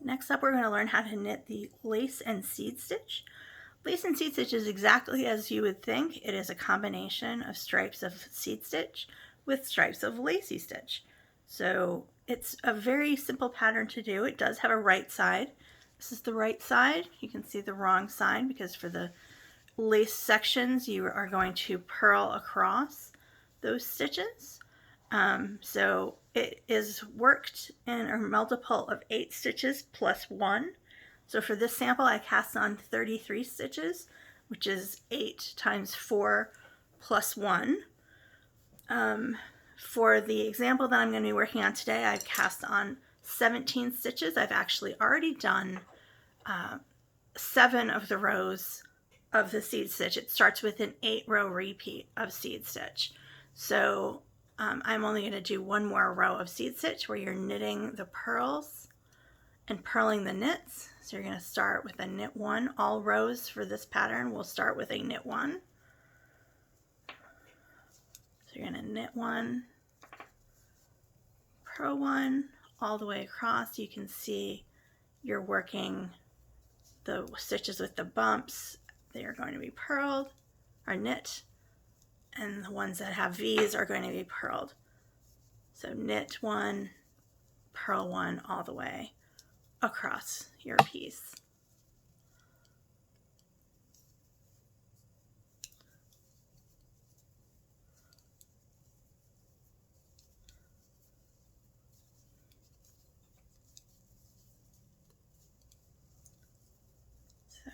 Next up, we're going to learn how to knit the lace and seed stitch. Lace and seed stitch is exactly as you would think. It is a combination of stripes of seed stitch with stripes of lacy stitch. So it's a very simple pattern to do. It does have a right side. This is the right side. You can see the wrong side because for the lace sections you are going to purl across those stitches. So it is worked in a multiple of 8 stitches plus 1. So for this sample I cast on 33 stitches, which is 8 times 4 plus 1. For the example that I'm going to be working on today, I've cast on 17 stitches. I've actually already done 7 of the rows of the seed stitch. It starts with an 8-row repeat of seed stitch. So I'm only going to do 1 more row of seed stitch where you're knitting the purls and purling the knits. So you're going to start with a knit 1. All rows for this pattern will start with a knit 1. So you're going to knit 1, purl 1, all the way across. You can see you're working the stitches with the bumps. They are going to be purled or knit, and the ones that have V's are going to be purled. So knit 1, purl 1 all the way across your piece. So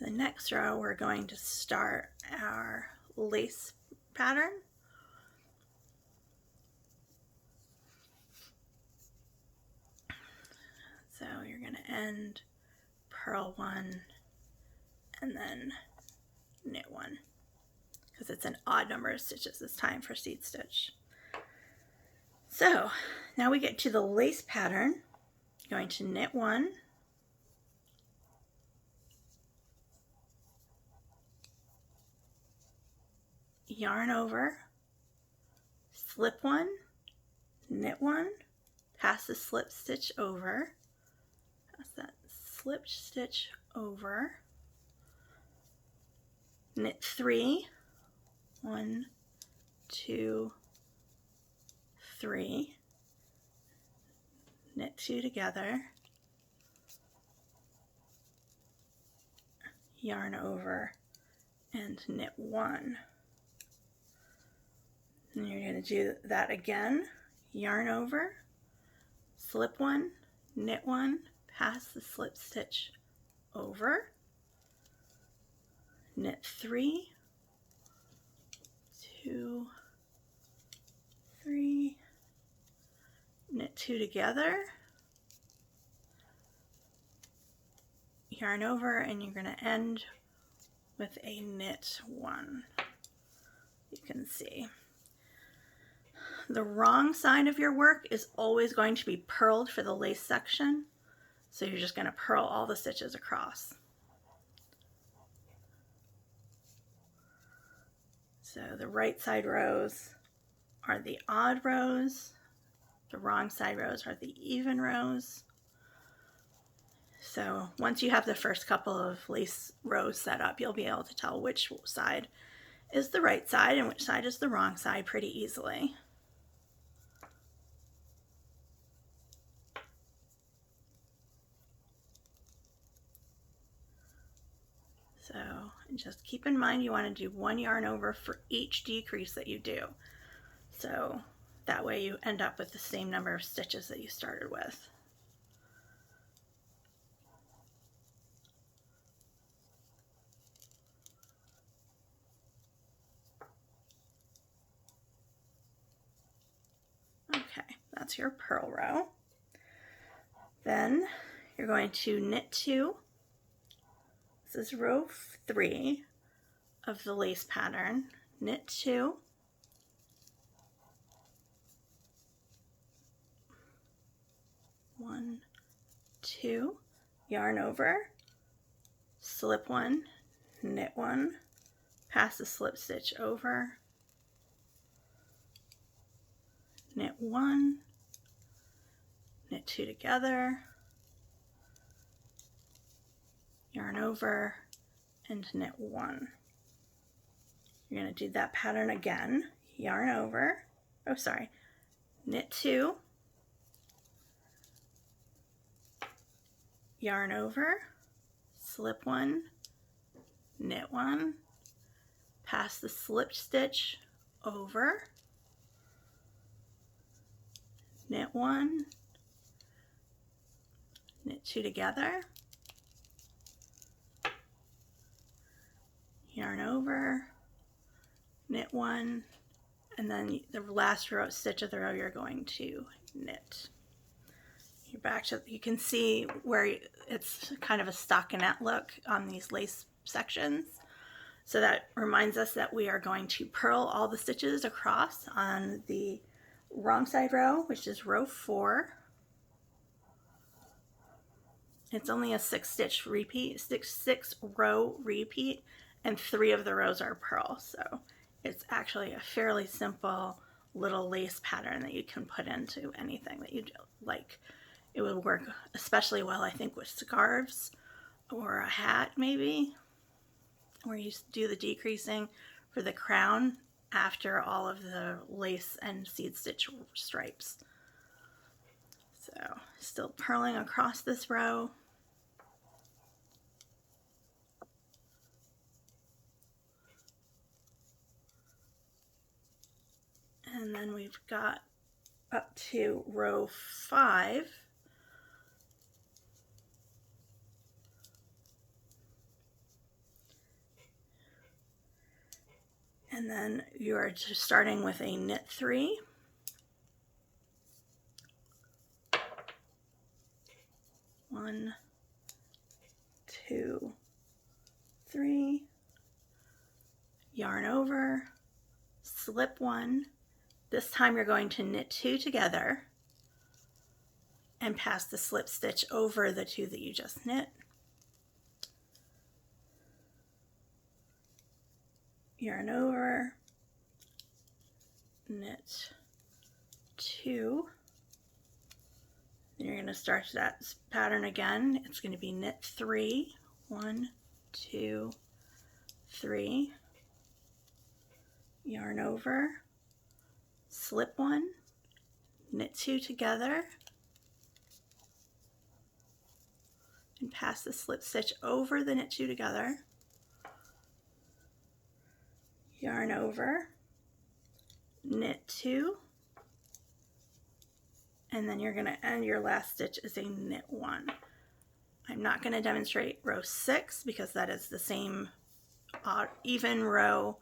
the next row we're going to start our lace pattern. So you're going to end, purl 1, and then knit 1, because it's an odd number of stitches this time for seed stitch. So now we get to the lace pattern. You're going to knit 1, yarn over, slip 1, knit 1, pass the slip stitch over, pass that slip stitch over, knit 3, 1, 2, 3, knit 2 together, yarn over, and knit 1. And you're going to do that again, yarn over, slip 1, knit 1, pass the slip stitch over, knit 3, 2, 3, knit 2 together, yarn over, and you're going to end with a knit 1. You can see the wrong side of your work is always going to be purled for the lace section, so you're just going to purl all the stitches across. So the right side rows are the odd rows, the wrong side rows are the even rows. So once you have the first couple of lace rows set up, you'll be able to tell which side is the right side and which side is the wrong side pretty easily. So just keep in mind you want to do 1 yarn over for each decrease that you do. So that way you end up with the same number of stitches that you started with. Okay, that's your purl row. Then you're going to knit 2. This is row 3 of the lace pattern. Knit 2, one, 2, yarn over, slip 1, knit 1, pass the slip stitch over, knit 1, knit 2 together, yarn over, and knit 1. You're going to do that pattern again, yarn over, knit 2, yarn over, slip 1, knit 1, pass the slip stitch over, knit 1, knit 2 together, yarn over, knit 1, and then the last row stitch of the row you're going to knit. You're back to, you can see where it's kind of a stockinette look on these lace sections. So that reminds us that we are going to purl all the stitches across on the wrong side row, which is row 4. It's only a 6 row repeat, and 3 of the rows are purl. So it's actually a fairly simple little lace pattern that you can put into anything that you like. It would work especially well, I think, with scarves or a hat maybe, where you do the decreasing for the crown after all of the lace and seed stitch stripes. So still purling across this row. And then we've got up to row 5. And then you are just starting with a knit 3. One, 2, 3, yarn over, slip 1. This time you're going to knit 2 together and pass the slip stitch over the 2 that you just knit. Yarn over, knit 2. Then you're going to start that pattern again. It's going to be knit 3. 1, 2, 3. Yarn over, slip 1, knit 2 together, and pass the slip stitch over the knit 2 together. Yarn over, knit 2, and then you're going to end your last stitch as a knit 1. I'm not going to demonstrate row 6 because that is the same even row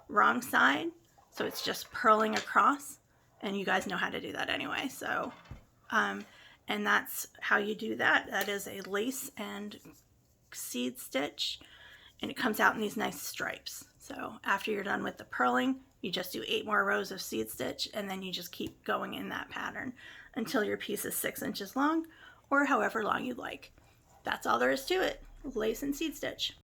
wrong side, so it's just purling across, and you guys know how to do that anyway. So and that's how you do that. That is a lace and seed stitch, and it comes out in these nice stripes. So after you're done with the purling, you just do 8 more rows of seed stitch, and then you just keep going in that pattern until your piece is 6 inches long, or however long you like. That's all there is to it. Lace and seed stitch.